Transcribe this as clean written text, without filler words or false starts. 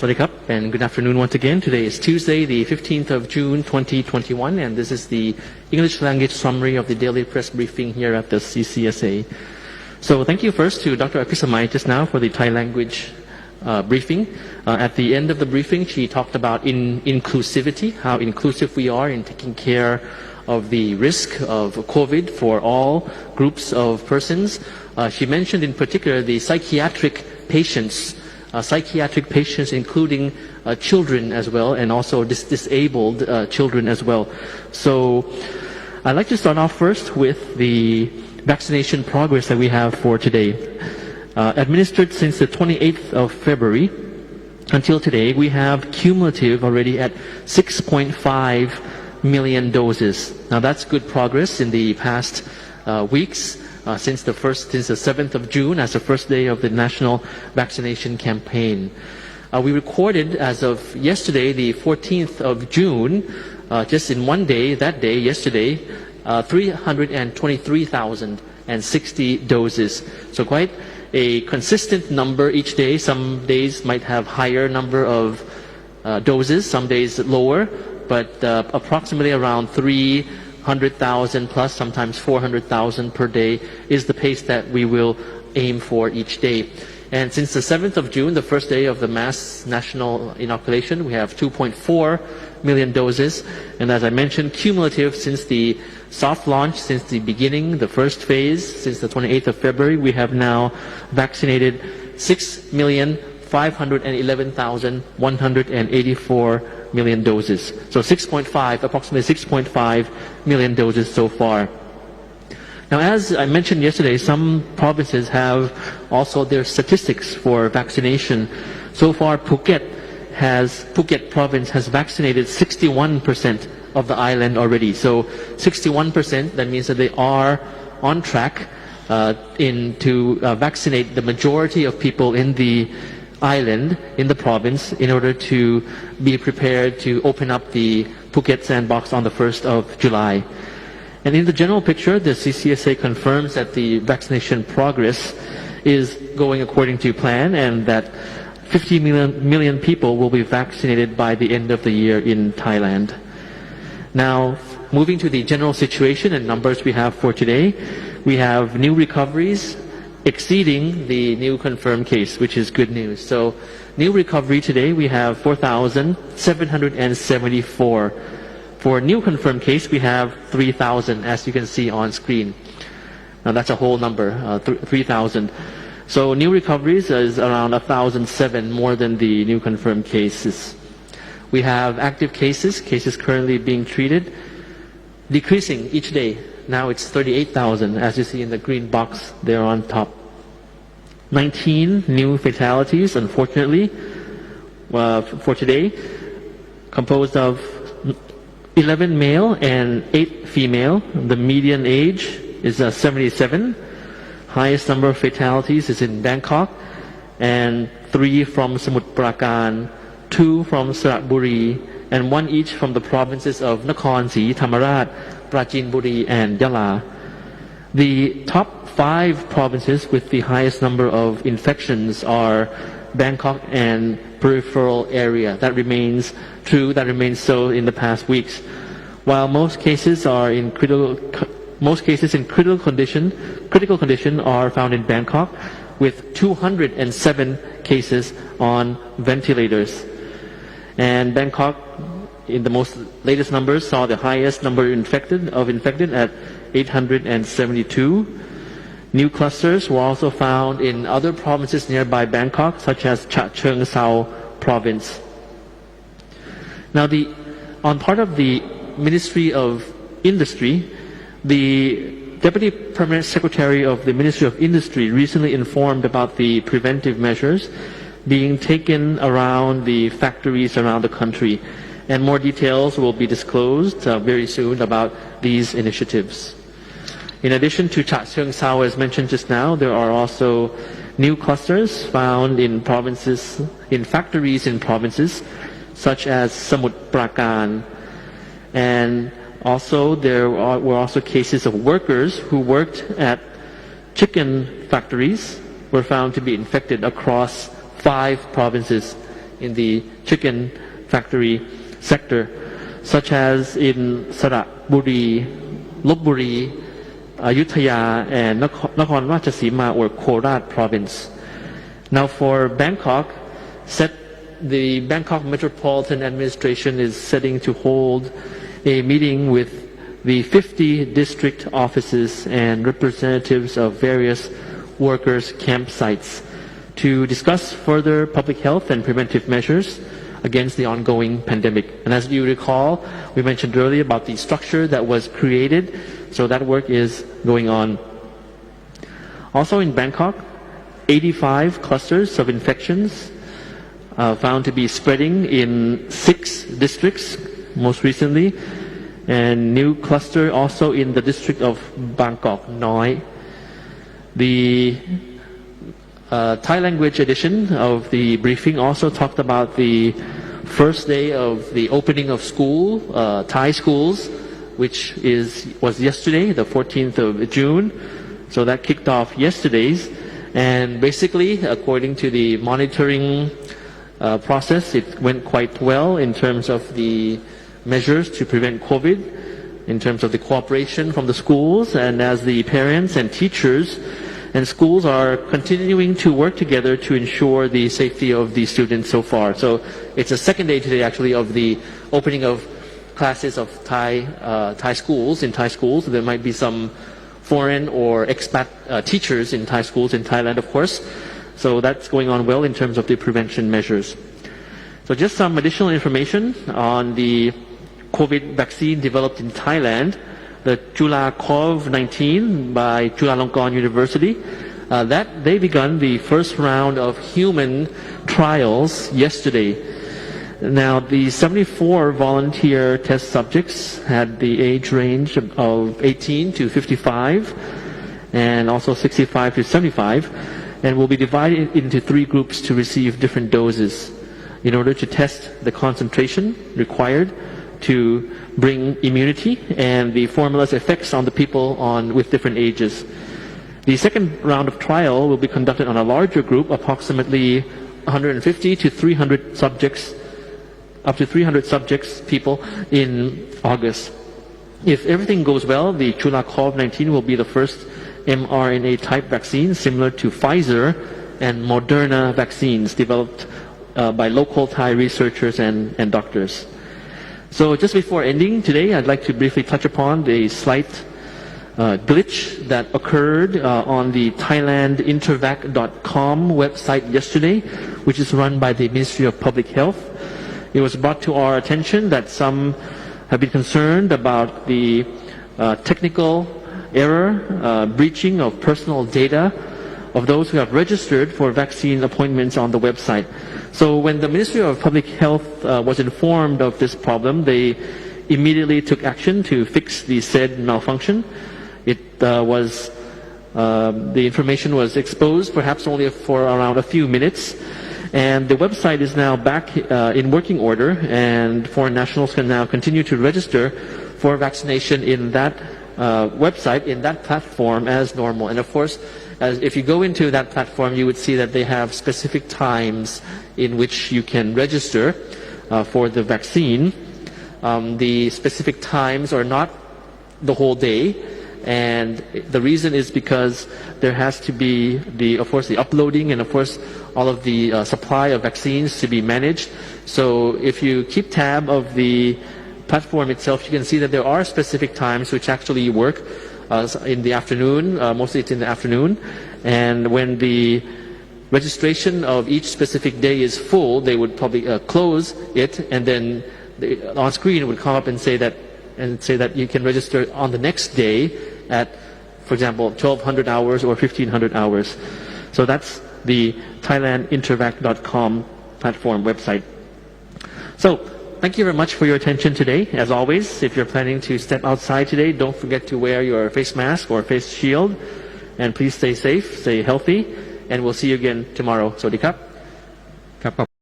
Swadikap, and good afternoon once again. Today is Tuesday, the 15th of June, 2021, and this is the English language summary of the daily press briefing here at the CCSA. So thank you first to Dr. Apisamai just now for the Thai language briefing. At the end of the briefing, she talked about inclusivity, how inclusive we are in taking care of the risk of COVID for all groups of persons. She mentioned in particular the psychiatric patients including children as well, and also disabled children as well. So I'd like to start off first with the vaccination progress that we have for today. Administered since the 28th of February until today, we have cumulative already at 6.5 million doses. Now that's good progress in the past weeks. Since the 7th of June as the first day of the national vaccination campaign. We recorded as of yesterday, the 14th of June, just in one day, yesterday, 323,060 doses. So quite a consistent number each day. Some days might have higher number of doses, some days lower, but approximately around 300,000 plus, sometimes 400,000 per day is the pace that we will aim for each day. And since the 7th of June, the first day of the mass national inoculation, we have 2.4 million doses. And as I mentioned, cumulative since the soft launch, since the beginning, the first phase, since the 28th of February, we have now vaccinated 6,511,184 million doses. So approximately 6.5 million doses so far. Now, as I mentioned yesterday, some provinces have also their statistics for vaccination. So far, Phuket province has vaccinated 61% of the island already. So 61%, that means that they are on track to vaccinate the majority of people in the island, in the province, in order to be prepared to open up the Phuket sandbox on the 1st of July. And in the general picture, the CCSA confirms that the vaccination progress is going according to plan and that 50 million people will be vaccinated by the end of the year in Thailand. Now, moving to the general situation and numbers we have for today, we have new recoveries exceeding the new confirmed case, which is good news. So new recovery today, we have 4,774. For new confirmed case, we have 3,000, as you can see on screen. Now that's a whole number, 3,000. So new recoveries is around 1,007 more than the new confirmed cases. We have active cases currently being treated, decreasing each day. Now it's 38,000, as you see in the green box there on top. 19 new fatalities, unfortunately, for today, composed of 11 male and 8 female. The median age is 77. Highest number of fatalities is in Bangkok, and 3 from Samut Prakan, 2 from Saraburi, and 1 each from the provinces of Nakhon Ratchasima, Prachinburi, and Yala. The top 5 provinces with the highest number of infections are Bangkok and peripheral area. That remains true, that remains so in the past weeks. While most cases in critical condition are found in Bangkok, with 207 cases on ventilators. And Bangkok, in the most latest numbers, saw the highest number of infected at 872. New clusters were also found in other provinces nearby Bangkok, such as Chachoengsao province. Now, on part of the Ministry of Industry, the Deputy Permanent Secretary of the Ministry of Industry recently informed about the preventive measures being taken around the factories around the country. And more details will be disclosed very soon about these initiatives. In addition to Chachoengsao, as mentioned just now, there are also new clusters found in factories in provinces such as Samut Prakan. And also there were also cases of workers who worked at chicken factories were found to be infected across 5 provinces in the chicken factory sector, such as in Saraburi, Lopburi, Ayutthaya, and Nakhon Ratchasima or Korat province. Now for Bangkok, the Bangkok Metropolitan Administration is setting to hold a meeting with the 50 district offices and representatives of various workers' campsites to discuss further public health and preventive measures against the ongoing pandemic. And as you recall, we mentioned earlier about the structure that was created, so that work is going on. Also in Bangkok, 85 clusters of infections found to be spreading in 6 districts most recently, and new cluster also in the district of Bangkok Noi. The Thai language edition of the briefing also talked about the first day of the opening of school, Thai schools, which was yesterday, the 14th of June. So that kicked off yesterday's, and basically, according to the monitoring process, it went quite well in terms of the measures to prevent COVID, in terms of the cooperation from the schools, and as the parents and teachers and schools are continuing to work together to ensure the safety of the students so far. So it's a second day today actually of the opening of classes of Thai schools. In Thai schools, there might be some foreign or expat teachers in Thai schools in Thailand, of course. So that's going on well in terms of the prevention measures. So just some additional information on the COVID vaccine developed in Thailand, the Chulalongkorn by Chulalongkorn University. That they begun the first round of human trials yesterday. Now, the 74 volunteer test subjects had the age range of 18 to 55 and also 65 to 75, and will be divided into 3 groups to receive different doses in order to test the concentration required to bring immunity and the formula's effects on the people with different ages. The second round of trial will be conducted on a larger group, approximately 150 to 300 subjects, up to 300 subjects, people, in August. If everything goes well, the Chulalongkorn will be the first mRNA type vaccine similar to Pfizer and Moderna vaccines developed by local Thai researchers and doctors. So just before ending today, I'd like to briefly touch upon the slight glitch that occurred on the thailandintervac.com website yesterday, which is run by the Ministry of Public Health. It was brought to our attention that some have been concerned about the technical error, breaching of personal data of those who have registered for vaccine appointments on the website. So when the Ministry of Public Health was informed of this problem, they immediately took action to fix the said malfunction. The information was exposed perhaps only for around a few minutes, and the website is now back in working order, and foreign nationals can now continue to register for vaccination in that website, in that platform as normal. And of course, if you go into that platform, you would see that they have specific times in which you can register for the vaccine. The specific times are not the whole day, and the reason is because there has to be of course the uploading and of course all of the supply of vaccines to be managed. So if you keep tab of the platform itself, you can see that there are specific times which actually work in the afternoon, mostly it's in the afternoon, and when the registration of each specific day is full, they would probably close it, and then on screen it would come up and say that you can register on the next day at, for example, 1200 hours or 1500 hours. So that's the thailandintervac.com platform website. So thank you very much for your attention today. As always, if you're planning to step outside today, don't forget to wear your face mask or face shield, and please stay safe, stay healthy, and we'll see you again tomorrow. Sawasdee krap.